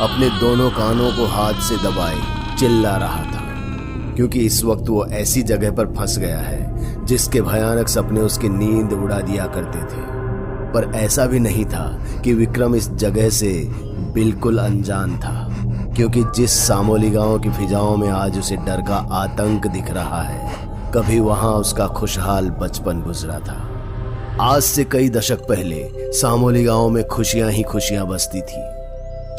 अपने दोनों कानों को हाथ से दबाए चिल्ला रहा था, क्योंकि इस वक्त वो ऐसी जगह पर फंस गया है जिसके भयानक सपने उसकी नींद उड़ा दिया करते थे। पर ऐसा भी नहीं था कि विक्रम इस जगह से बिल्कुल अनजान था, क्योंकि जिस सामोली गांव की फिजाओं में आज उसे डर का आतंक दिख रहा है, कभी वहां उसका खुशहाल बचपन गुजरा था। आज से कई दशक पहले सामोली गांव में खुशियां ही खुशियां बसती थी।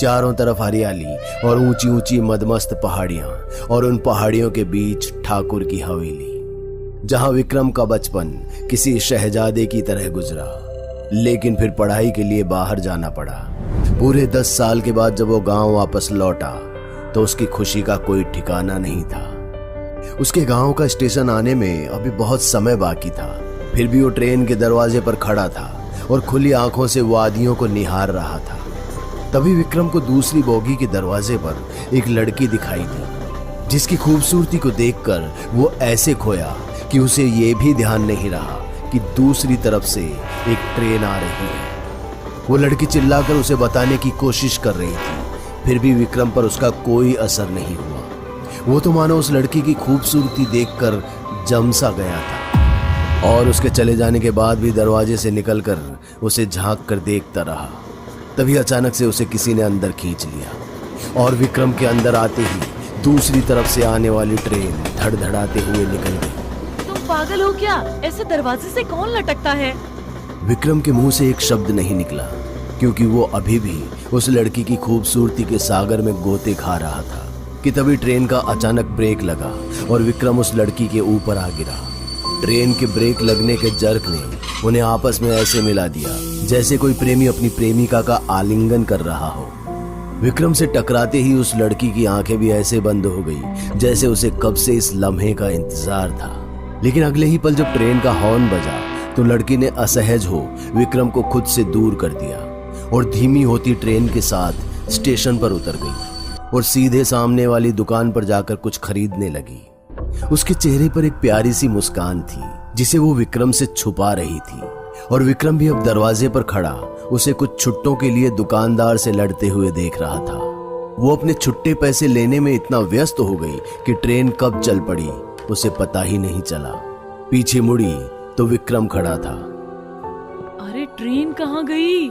चारों तरफ हरियाली और ऊंची ऊंची मदमस्त पहाड़ियां, और उन पहाड़ियों के बीच ठाकुर की हवेली, जहां विक्रम का बचपन किसी शहजादे की तरह गुजरा। लेकिन फिर पढ़ाई के लिए बाहर जाना पड़ा। पूरे 10 साल के बाद जब वो गांव वापस लौटा तो उसकी खुशी का कोई ठिकाना नहीं था। उसके गांव का स्टेशन आने में अभी बहुत समय बाकी था, फिर भी वो ट्रेन के दरवाजे पर खड़ा था और खुली आंखों से वादियों को निहार रहा था। तभी विक्रम को दूसरी बोगी के दरवाजे पर एक लड़की दिखाई दी, जिसकी खूबसूरती को देखकर वो ऐसे खोया कि उसे ये भी ध्यान नहीं रहा कि दूसरी तरफ से एक ट्रेन आ रही है। वो लड़की चिल्लाकर उसे बताने की कोशिश कर रही थी, फिर भी विक्रम पर उसका कोई असर नहीं हुआ। वो तो मानो उस लड़की की खूबसूरती देखकर जम सा गया था, और उसके चले जाने के बाद भी दरवाजे से निकलकर उसे झांक कर देखता रहा। तभी अचानक से उसे किसी ने अंदर खींच लिया, और विक्रम के अंदर आते ही दूसरी तरफ से आने वाली ट्रेन धड़धड़ाते हुए निकल गई। तुम पागल हो क्या? ऐसे दरवाजे से कौन लटकता है? विक्रम के मुंह से एक शब्द नहीं निकला, क्योंकि वो अभी भी उस लड़की की खूबसूरती के सागर में गोते खा रहा था कि तभी ट्रेन का अचानक ब्रेक लगा और विक्रम उस लड़की के ऊपर आ गिरा। ट्रेन के ब्रेक लगने के जर्क ने उन्हें आपस में ऐसे मिला दिया जैसे कोई प्रेमी अपनी प्रेमिका का आलिंगन कर रहा हो। विक्रम से टकराते ही उस लड़की की आंखें भी ऐसे बंद हो गई जैसे उसे कब से इस लम्हे का इंतजार था। लेकिन अगले ही पल जब ट्रेन का हॉर्न बजा तो लड़की ने असहज हो विक्रम को खुद से दूर कर दिया और धीमी होती ट्रेन के साथ स्टेशन पर उतर गई और सीधे सामने वाली दुकान पर जाकर कुछ खरीदने लगी। उसके चेहरे पर एक प्यारी सी मुस्कान थी जिसे वो विक्रम से छुपा रही थी, और विक्रम भी अब दरवाजे पर खड़ा उसे कुछ छुट्टों के लिए दुकानदार से लड़ते हुए देख रहा था। वो अपने छुट्टे पैसे लेने में इतना व्यस्त हो गई कि ट्रेन कब चल पड़ी उसे पता ही नहीं चला। पीछे मुड़ी तो विक्रम खड़ा था। अरे ट्रेन कहाँ गई?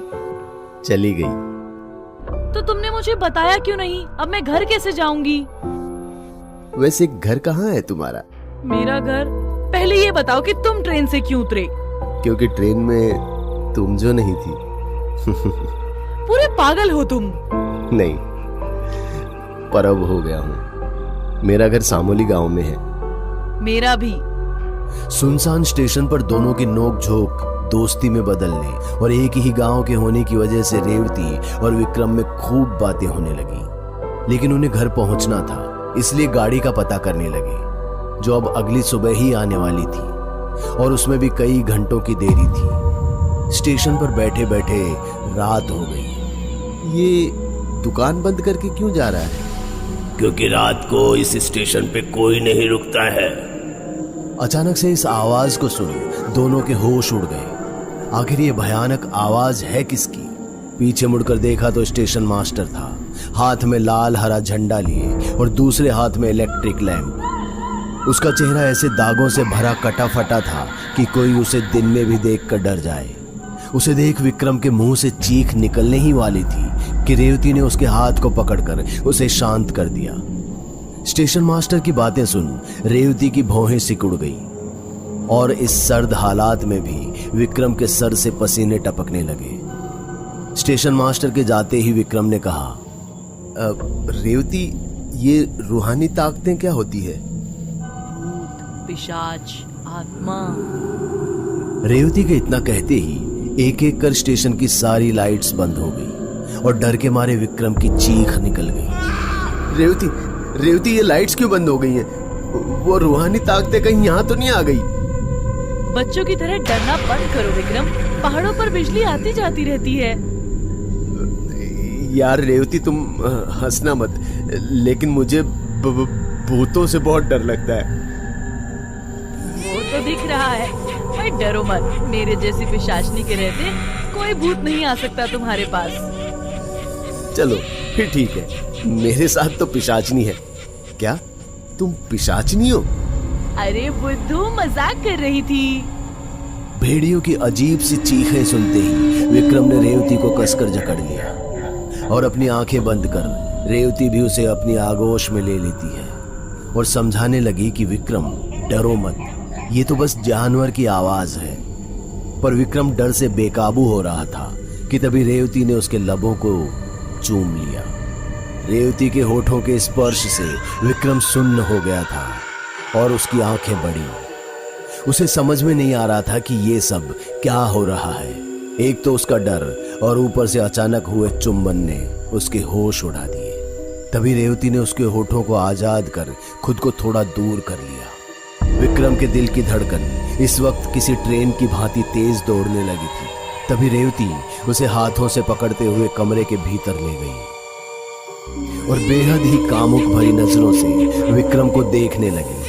चली गई। तो तुमने मुझे बताया क्यों नहीं? अब मैं घर कैसे जाऊंगी? वैसे घर कहाँ है तुम्हारा? मेरा घर? पहले ये बताओ कि तुम ट्रेन से क्यों उतरे? क्योंकि ट्रेन में तुम जो नहीं थी। पूरे पागल हो तुम। नहीं, पर अब हो गया हूँ। मेरा घर सामोली गांव में है। मेरा भी। सुनसान स्टेशन पर दोनों की नोक-झोंक दोस्ती में बदलने और एक ही गांव के होने की वजह से रेवती और विक्रम में खूब बातें होने लगी। लेकिन उन्हें घर पहुंचना था, इसलिए गाड़ी का पता करने लगे, जो अब अगली सुबह ही आने वाली थी, और उसमें भी कई घंटों की देरी थी। स्टेशन पर बैठे बैठे रात हो गई। ये दुकान बंद करके क्यों जा रहा है? क्योंकि रात को इस स्टेशन पे कोई नहीं रुकता है। अचानक से इस आवाज को सुन दोनों के होश उड़ गए। आखिर ये भयानक आवाज है किसकी? पीछे मुड़कर देखा तो स्टेशन मास्टर था, हाथ में लाल हरा झंडा लिए और दूसरे हाथ में इलेक्ट्रिक लैंप। उसका चेहरा ऐसे दागों से भरा कटा फटा था कि कोई उसे दिन में भी देखकर डर जाए। उसे देख विक्रम के मुंह से चीख निकलने ही वाली थी कि रेवती ने उसके हाथ को पकड़कर उसे शांत कर दिया। स्टेशन मास्टर की बातें सुन रेवती की भौहें सिकुड़ गई, और इस सर्द हालात में भी विक्रम के सर से पसीने टपकने लगे। स्टेशन मास्टर के जाते ही विक्रम ने कहा, रेवती, ये रूहानी ताकतें क्या होती है? भूत, पिशाच, आत्मा। रेवती के इतना कहते ही एक एक कर स्टेशन की सारी लाइट्स बंद हो गई और डर के मारे विक्रम की चीख निकल गई। रेवती, रेवती, ये लाइट्स क्यों बंद हो गई हैं? वो रूहानी ताकतें कहीं यहाँ तो नहीं आ गई? बच्चों की तरह डरना बंद करो विक्रम। पहाड़ों पर बिजली आती जाती रहती है। यार रेवती, तुम हंसना मत, लेकिन मुझे भूतों से बहुत डर लगता है। वो तो दिख रहा है, भाई डरो मत। मेरे जैसी पिशाचनी के रहते कोई भूत नहीं आ सकता तुम्हारे पास। चलो फिर ठीक है, मेरे साथ तो पिशाचनी है। क्या तुम पिशाचनी हो? अरे बुद्धू, मजाक कर रही थी। भेड़ियों की अजीब सी चीखें सुनते ही विक्रम ने रेवती को कसकर जकड़ लिया और अपनी आंखें बंद कर रेवती भी उसे अपनी आगोश में ले लेती है और समझाने लगी कि विक्रम डरो मत, ये तो बस जानवर की आवाज है। पर विक्रम डर से बेकाबू हो रहा था कि तभी रेवती ने उसके लबों को चूम लिया। रेवती के होठों के स्पर्श से विक्रम सुन्न हो गया था और उसकी आंखें बड़ी। उसे समझ में नहीं आ रहा था कि ये सब क्या हो रहा है। एक तो उसका डर और ऊपर से अचानक हुए चुंबन ने उसके होश उड़ा दिए। तभी रेवती ने उसके होठों को आजाद कर खुद को थोड़ा दूर कर लिया। विक्रम के दिल की धड़कन इस वक्त किसी ट्रेन की भांति तेज दौड़ने लगी थी। तभी रेवती उसे हाथों से पकड़ते हुए कमरे के भीतर ले गई और बेहद ही कामुक भरी नजरों से विक्रम को देखने लगी।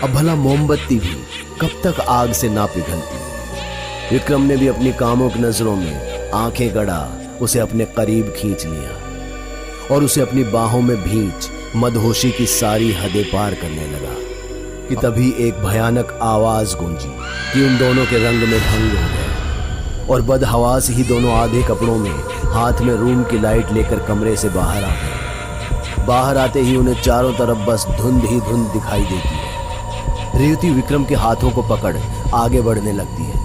अब भला मोमबत्ती भी कब तक आग से ना पिघलती। विक्रम ने भी अपनी कामुक नजरों में आंखें गड़ा उसे अपने करीब खींच लिया और उसे अपनी बाहों में भींच मदहोशी की सारी हदें पार करने लगा कि तभी एक भयानक आवाज गूंजी कि उन दोनों के रंग में भंग हो गया और बदहवास ही दोनों आधे कपड़ों में हाथ में रूम की लाइट लेकर कमरे से बाहर आ गए। बाहर आते ही उन्हें चारों तरफ बस धुंध ही धुंध दिखाई देती है। रेवती विक्रम के हाथों को पकड़ आगे बढ़ने लगती है।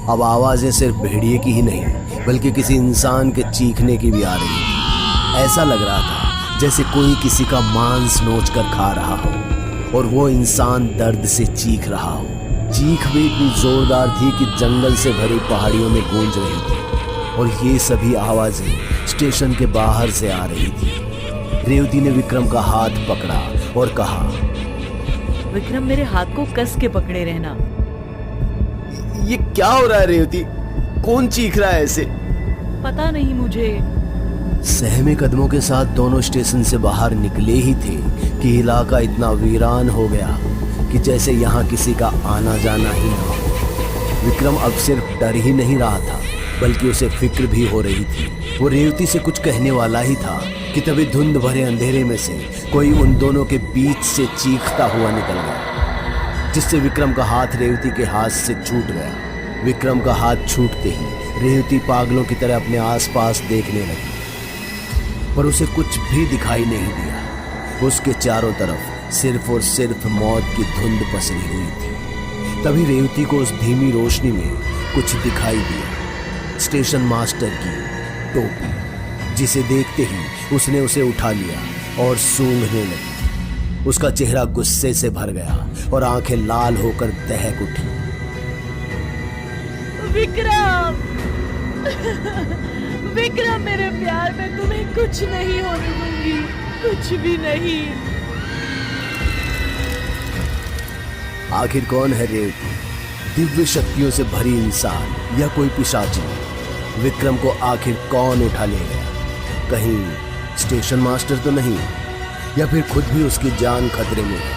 अब आवाजें सिर्फ भेड़िए की ही नहीं बल्कि किसी इंसान के चीखने की भी आ रही थी। ऐसा लग रहा था जैसे कोई किसी का मांस नोच कर खा रहा हो और वो इंसान दर्द से चीख रहा हो। चीख भी इतनी जोरदार थी कि जंगल से भरी पहाड़ियों में गूंज रही थी और ये सभी आवाजें स्टेशन के बाहर से आ रही थी। रेवती ने विक्रम का हाथ पकड़ा और कहा, विक्रम, मेरे हाथ को कस के पकड़े रहना। ये क्या हो रहा है रेवती? कौन चीख रहा है ऐसे? पता नहीं मुझे। सहमे कदमों के साथ दोनों स्टेशन से बाहर निकले ही थे कि इलाका इतना वीरान हो गया कि जैसे यहाँ किसी का आना जाना ही ना हो। विक्रम अब सिर्फ डर ही नहीं रहा था बल्कि उसे फिक्र भी हो रही थी। वो रेवती से कुछ कहने वाला ही था कि तभी धुंध भरे अंधेरे में से कोई उन दोनों के बीच से चीखता हुआ निकल गया, जिससे विक्रम का हाथ रेवती के हाथ से छूट गया। विक्रम का हाथ छूटते ही रेवती पागलों की तरह अपने आसपास देखने लगी, पर उसे कुछ भी दिखाई नहीं दिया। उसके चारों तरफ सिर्फ और सिर्फ मौत की धुंध पसरी हुई थी। तभी रेवती को उस धीमी रोशनी में कुछ दिखाई दिया। स्टेशन मास्टर की टोपी, जिसे देखते ही उसने उसे उठा लिया और सूंघने लगी। उसका चेहरा गुस्से से भर गया और आंखें लाल होकर दहक उठी। विक्रम, विक्रम, मेरे प्यार में तुम्हें कुछ नहीं होने दूंगी, कुछ भी नहीं। आखिर कौन है रेवती? दिव्य शक्तियों से भरी इंसान या कोई पिशाची? विक्रम को आखिर कौन उठा ले गया? कहीं स्टेशन मास्टर तो नहीं, या फिर खुद भी उसकी जान खतरे में है?